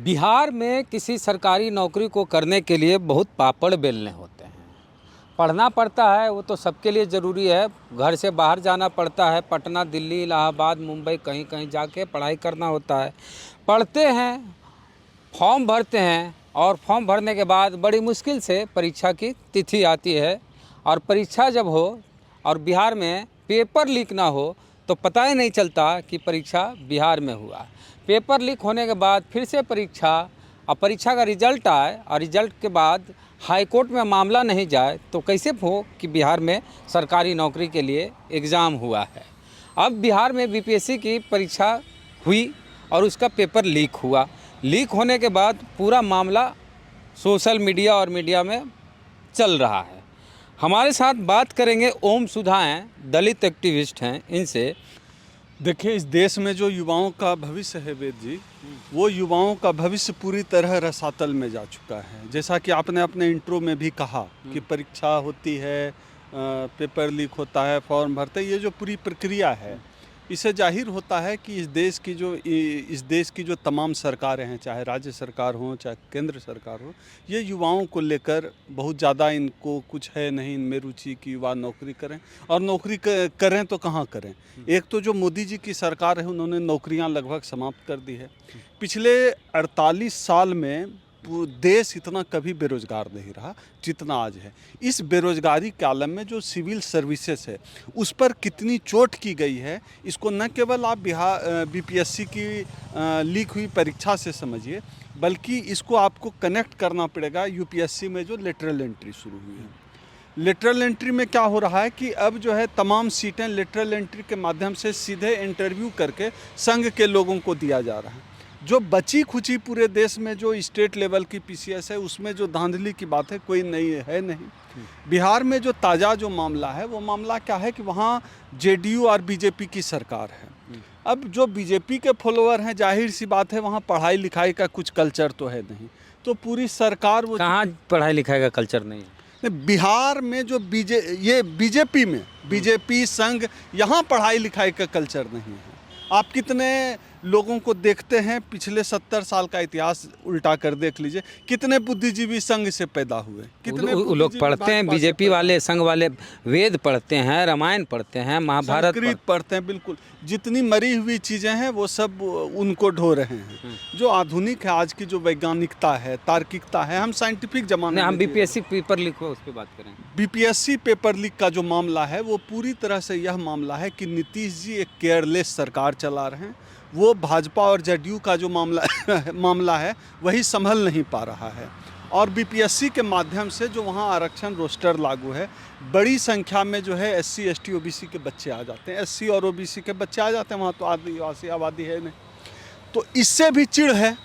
बिहार में किसी सरकारी नौकरी को करने के लिए बहुत पापड़ बेलने होते हैं। पढ़ना पड़ता है, वो तो सबके लिए ज़रूरी है। घर से बाहर जाना पड़ता है, पटना, दिल्ली, इलाहाबाद, मुंबई, कहीं कहीं जाके पढ़ाई करना होता है। पढ़ते हैं, फॉर्म भरते हैं और फॉर्म भरने के बाद बड़ी मुश्किल से परीक्षा की तिथि आती है। और परीक्षा जब हो और बिहार में पेपर लीक ना हो तो पता ही नहीं चलता कि परीक्षा बिहार में हुआ। पेपर लीक होने के बाद फिर से परीक्षा और परीक्षा का रिजल्ट आए और रिजल्ट के बाद हाई कोर्ट में मामला नहीं जाए तो कैसे हो कि बिहार में सरकारी नौकरी के लिए एग्ज़ाम हुआ है। अब बिहार में बीपीएससी की परीक्षा हुई और उसका पेपर लीक हुआ। लीक होने के बाद पूरा मामला सोशल मीडिया और मीडिया में चल रहा है। हमारे साथ बात करेंगे ओम सुधा हैं, दलित एक्टिविस्ट हैं। इनसे देखिए, इस देश में जो युवाओं का भविष्य है वेद जी, वो युवाओं का भविष्य पूरी तरह रसातल में जा चुका है। जैसा कि आपने अपने इंट्रो में भी कहा कि परीक्षा होती है, पेपर लीक होता है, फॉर्म भरते, ये जो पूरी प्रक्रिया है, इससे जाहिर होता है कि इस देश की जो तमाम सरकारें हैं, चाहे राज्य सरकार हो चाहे केंद्र सरकार हो, ये युवाओं को लेकर बहुत ज़्यादा इनको कुछ है नहीं, इनमें रुचि की युवा नौकरी करें। और नौकरी करें तो कहाँ करें। एक तो जो मोदी जी की सरकार है, उन्होंने नौकरियां लगभग समाप्त कर दी है। पिछले 48 साल में देश इतना कभी बेरोजगार नहीं रहा जितना आज है। इस बेरोजगारी के आलम में जो सिविल सर्विसेज है, उस पर कितनी चोट की गई है, इसको न केवल आप बीपीएससी की लीक हुई परीक्षा से समझिए, बल्कि इसको आपको कनेक्ट करना पड़ेगा यूपीएससी में जो लेटरल एंट्री शुरू हुई है। लेटरल एंट्री में क्या हो रहा है कि अब जो है तमाम सीटें लेटरल एंट्री के माध्यम से सीधे इंटरव्यू करके संघ के लोगों को दिया जा रहा है। जो बची खुची पूरे देश में जो स्टेट लेवल की पीसीएस है, उसमें जो धांधली की बात है कोई नहीं। बिहार में जो ताज़ा जो मामला है, वो मामला क्या है कि वहाँ जेडीयू और बीजेपी की सरकार है। अब जो बीजेपी के फॉलोअर हैं, जाहिर सी बात है वहाँ पढ़ाई लिखाई का कुछ कल्चर तो है नहीं, तो पूरी सरकार वो कहाँ पढ़ाई लिखाई का कल्चर नहीं है। बिहार में जो बीजेपी संघ, यहाँ पढ़ाई लिखाई का कल्चर नहीं है। आप कितने लोगों को देखते हैं, पिछले 70 साल का इतिहास उल्टा कर देख लीजिए, कितने बुद्धिजीवी संघ से पैदा हुए, कितने लोग पढ़ते हैं। बीजेपी वाले, संघ वाले वेद पढ़ते हैं, रामायण पढ़ते हैं, महाभारत पढ़ते हैं। बिल्कुल, जितनी मरी हुई चीज़ें हैं वो सब उनको ढो रहे हैं। जो आधुनिक है, आज की जो वैज्ञानिकता है, तार्किकता है, हम साइंटिफिक जमाने हम बीपीएससी पेपर लीक हो उस पर बात करें। बीपीएससी पेपर लीक का जो मामला है, वो पूरी तरह से यह मामला है कि नीतीश जी एक केयरलेस सरकार चला रहे हैं। वो भाजपा और जेडीयू का जो मामला है वही संभल नहीं पा रहा है। और बीपीएससी के माध्यम से जो वहाँ आरक्षण रोस्टर लागू है, बड़ी संख्या में जो है एससी एसटी ओबीसी के बच्चे आ जाते हैं। एससी और ओबीसी के बच्चे आ जाते हैं, वहाँ तो आदिवासी आबादी है नहीं। तो इससे भी चिढ़ है।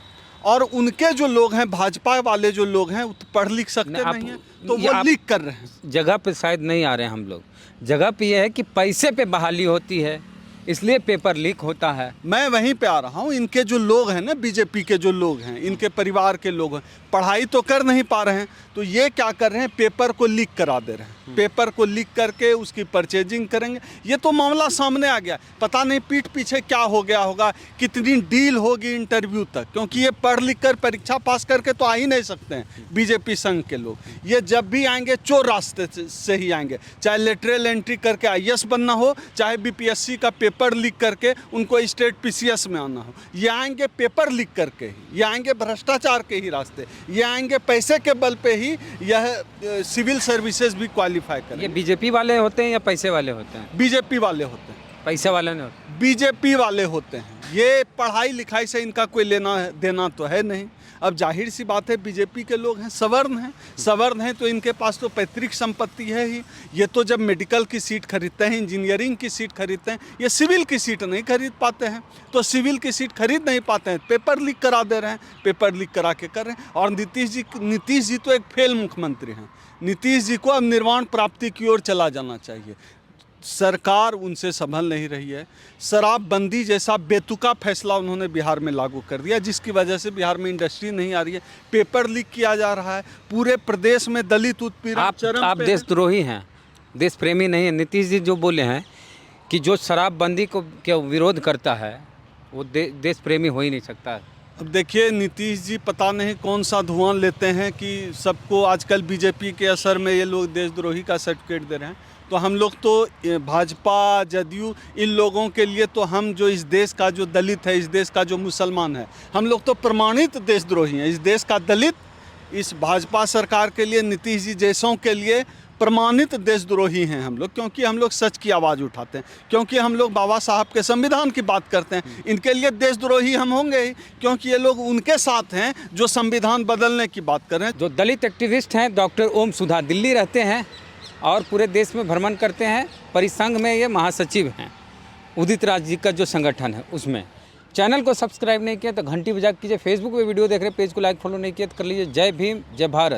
और उनके जो लोग हैं, भाजपा वाले जो लोग हैं, तो पढ़ लिख सकते नहीं हैं, तो वो लीक कर रहे हैं। जगह पे शायद नहीं आ रहे हैं हम लोग। जगह पे ये है कि पैसे पे बहाली होती है, इसलिए पेपर लीक होता है। मैं वहीं पे आ रहा हूँ। इनके जो लोग हैं ना, बीजेपी के जो लोग हैं, इनके परिवार के लोग हैं, पढ़ाई तो कर नहीं पा रहे हैं, तो ये क्या कर रहे हैं, पेपर को लीक करा दे रहे हैं। पेपर को लीक करके उसकी परचेजिंग करेंगे। ये तो मामला सामने आ गया। पता नहीं पीठ पीछे क्या हो गया होगा, कितनी डील होगी इंटरव्यू तक, क्योंकि ये पढ़ लिख कर परीक्षा पास करके तो आ ही नहीं सकते हैं बीजेपी संघ के लोग। ये जब भी आएंगे चोर रास्ते से ही आएंगे, चाहे लेटरल एंट्री करके आईएएस बनना हो, चाहे बीपीएससी का पेपर लीक करके उनको स्टेट पीसीएस में आना हो। ये आएंगे पेपर लीक करके ही, ये आएंगे भ्रष्टाचार के ही रास्ते, ये आएंगे पैसे के बल पे ही यह सिविल सर्विसेज भी क्वालिफाई करें। ये बीजेपी वाले होते हैं या पैसे वाले होते हैं? बीजेपी वाले होते हैं, पैसे वाले नहीं होते। बीजेपी वाले होते हैं। ये पढ़ाई लिखाई से इनका कोई लेना देना तो है नहीं। अब जाहिर सी बात है, बीजेपी के लोग हैं, सवर्ण हैं, तो इनके पास तो पैतृक संपत्ति है ही। ये तो जब मेडिकल की सीट खरीदते हैं, इंजीनियरिंग की सीट खरीदते हैं, ये सिविल की सीट नहीं खरीद पाते हैं। तो सिविल की सीट खरीद नहीं पाते हैं, पेपर लीक करा दे रहे हैं, पेपर लीक करा के कर रहे हैं। और नीतीश जी तो एक फेल मुख्यमंत्री हैं। नीतीश जी को अब निर्वाण प्राप्ति की ओर चला जाना चाहिए। सरकार उनसे संभल नहीं रही है। शराबबंदी जैसा बेतुका फैसला उन्होंने बिहार में लागू कर दिया, जिसकी वजह से बिहार में इंडस्ट्री नहीं आ रही है। पेपर लीक किया जा रहा है, पूरे प्रदेश में दलित उत्पीड़न चरम पे। आप देशद्रोही हैं, देश प्रेमी नहीं है। नीतीश जी जो बोले हैं कि जो शराबबंदी को विरोध करता है वो देश प्रेमी हो ही नहीं सकता। अब देखिए, नीतीश जी पता नहीं कौन सा धुआं लेते हैं कि सबको आजकल बीजेपी के असर में ये लोग देशद्रोही का सर्टिफिकेट दे रहे हैं। तो हम लोग तो भाजपा, जदयू, इन लोगों के लिए तो हम जो इस देश का जो दलित है, इस देश का जो मुसलमान है, हम लोग तो प्रमाणित देशद्रोही हैं। इस देश का दलित इस भाजपा सरकार के लिए, नीतीश जी जैसों के लिए प्रमाणित देशद्रोही हैं हम लोग, क्योंकि हम लोग सच की आवाज़ उठाते हैं, क्योंकि हम लोग बाबा साहब के संविधान की बात करते हैं। इनके लिए देशद्रोही हम होंगे ही, क्योंकि ये लोग उनके साथ हैं जो संविधान बदलने की बात कर रहे हैं। जो दलित एक्टिविस्ट हैं डॉक्टर ओम सुधा, दिल्ली रहते हैं और पूरे देश में भ्रमण करते हैं। परिसंघ में ये महासचिव हैं, उदित राज जी का जो संगठन है उसमें। चैनल को सब्सक्राइब नहीं किया तो घंटी बजा कीजिए। फेसबुक पे वीडियो देख रहे, पेज को लाइक फॉलो नहीं किया तो कर लीजिए। जय भीम, जय भारत।